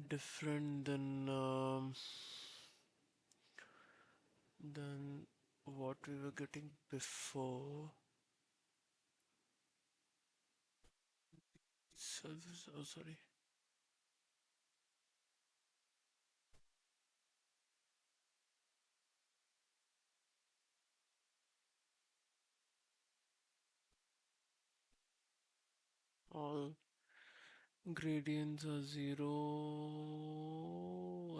different than what we were getting before. Oh, sorry. All gradients are 0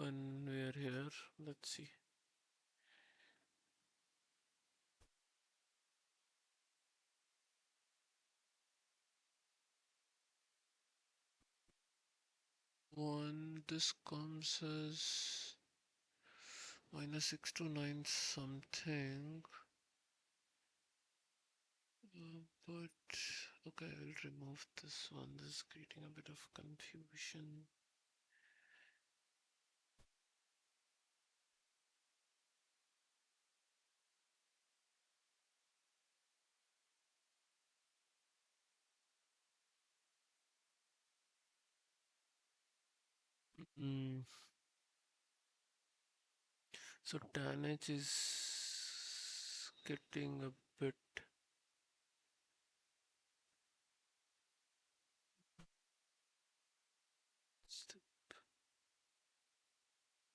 and we're here. Let's see. This comes as -6 to 9 something. But okay, I'll remove this one. This is creating a bit of confusion. Mm. So tan H is getting a bit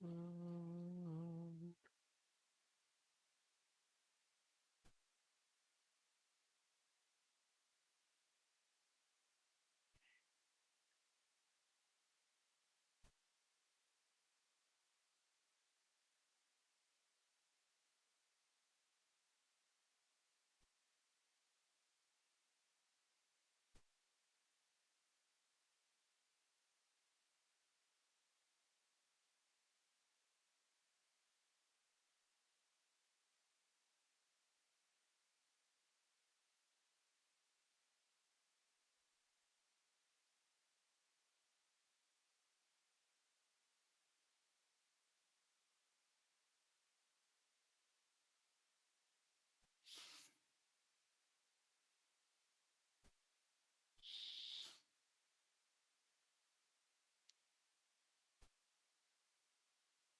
um,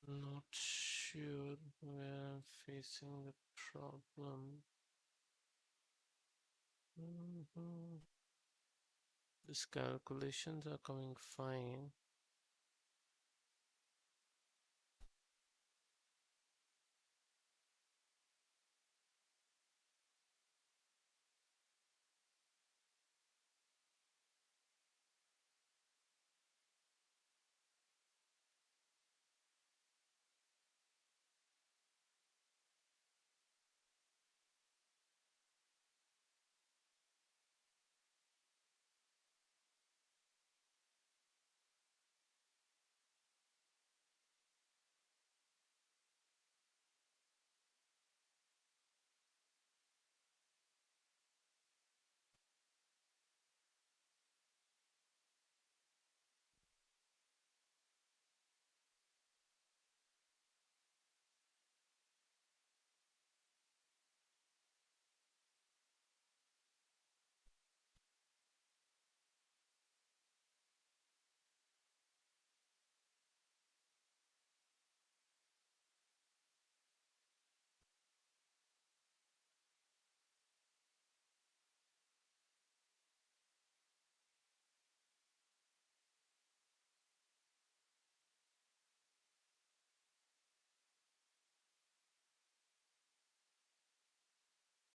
not sure where I'm facing the problem. These calculations are coming fine.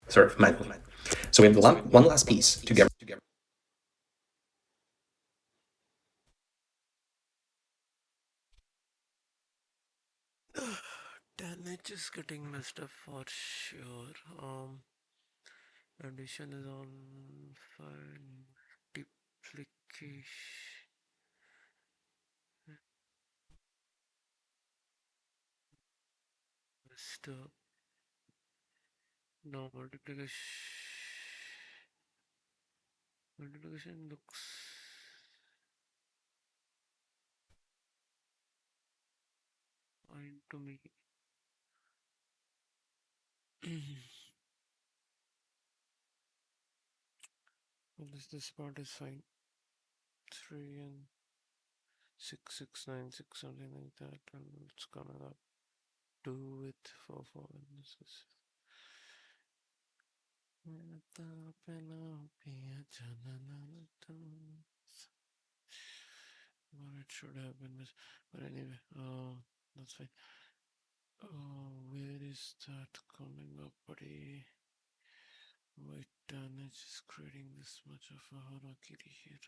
sort of manually. So we have one last piece to get.
Damage is getting messed up for sure. Addition is on fine. Multiplication. Messed up. No, multiplication looks fine to me. Well, this part is fine. 3 and 6, 6, 9, 6, something like that, and it's coming up 2 with 4, 4, and this is. Well, it should have been this, but anyway, that's fine. Where is that coming up, buddy? Why damage is creating this much of a harakiri here?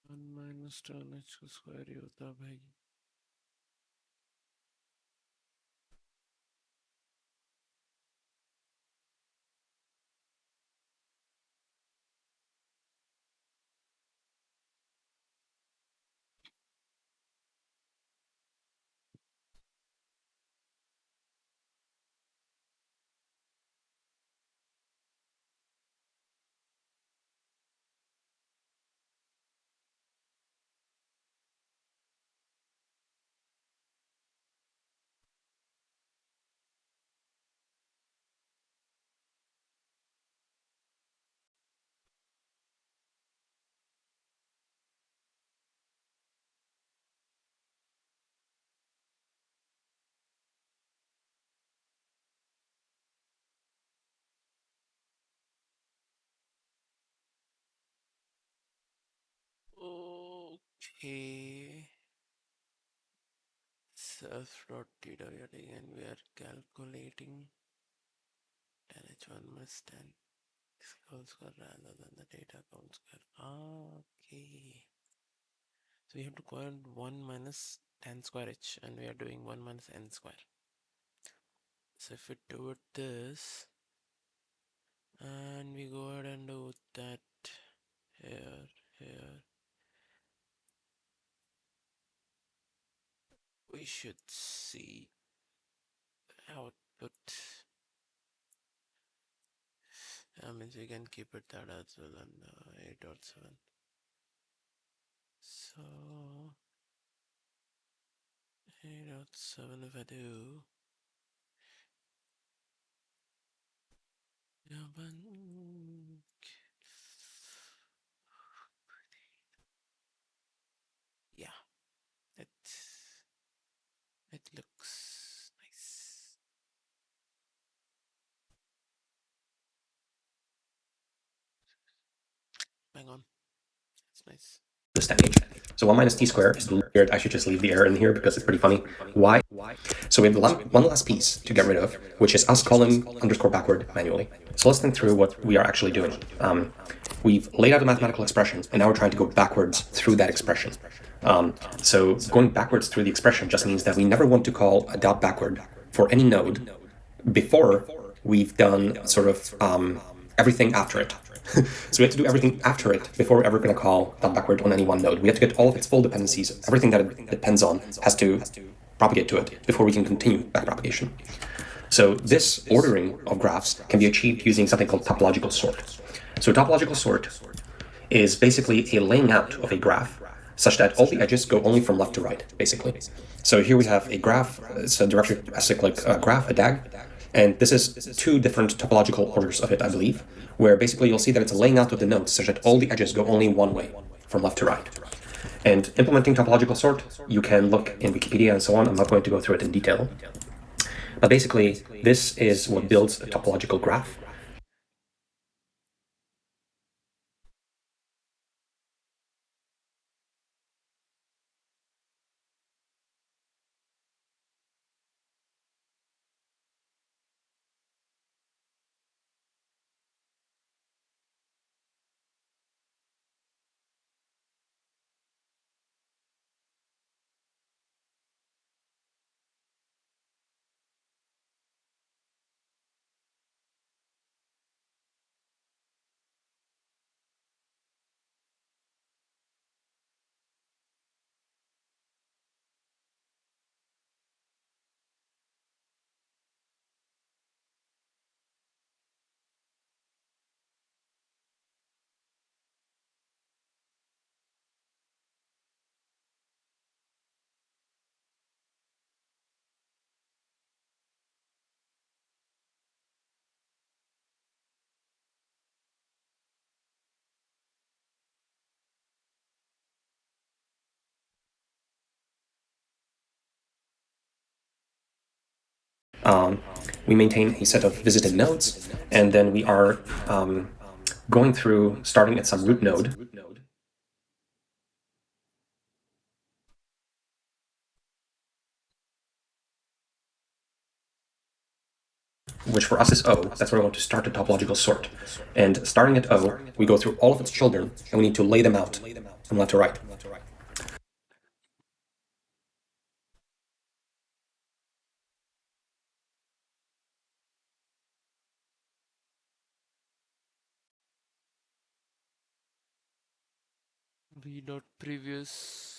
One minus damage का square ही होता है भाई. Okay. Self.data we are taking and we are calculating 10h1 minus 10 whole square rather than the data count square. Okay. So we have to count 1 minus 10 square h and we are doing 1 minus n square. So if we do it this and we go ahead and do that here, we should see output. Means we can keep it that as well and 8.7. So 8.7 if I do. Yeah, it looks nice. Hang on, it's nice.
This 10h. So 1 minus t squared is weird. I should just leave the error in here because it's pretty funny. Why? So we have one last piece to get rid of, which is us calling underscore backward manually. So let's think through what we are actually doing. We've laid out a mathematical expression, and now we're trying to go backwards through that expression. So going backwards through the expression just means that we never want to call a dot backward for any node before we've done sort of everything after it. So we have to do everything after it before we're ever going to call dot backward on any one node. We have to get all of its full dependencies, everything that it depends on has to propagate to it before we can continue backpropagation. So this ordering of graphs can be achieved using something called topological sort. So topological sort is basically a laying out of a graph such that all the edges go only from left to right, basically. So here we have a graph, it's a directly acyclic graph, a DAG, and this is two different topological orders of it, I believe, where basically you'll see that it's a laying out of the nodes such that all the edges go only one way, from left to right. And implementing topological sort, you can look in Wikipedia and so on. I'm not going to go through it in detail. Now, basically, this is what builds a topological graph. We maintain a set of visited nodes, and then we are going through, starting at some root node, which for us is O. That's where we want to start the topological sort. And starting at O, we go through all of its children, and we need to lay them out from left to right.
v dot previous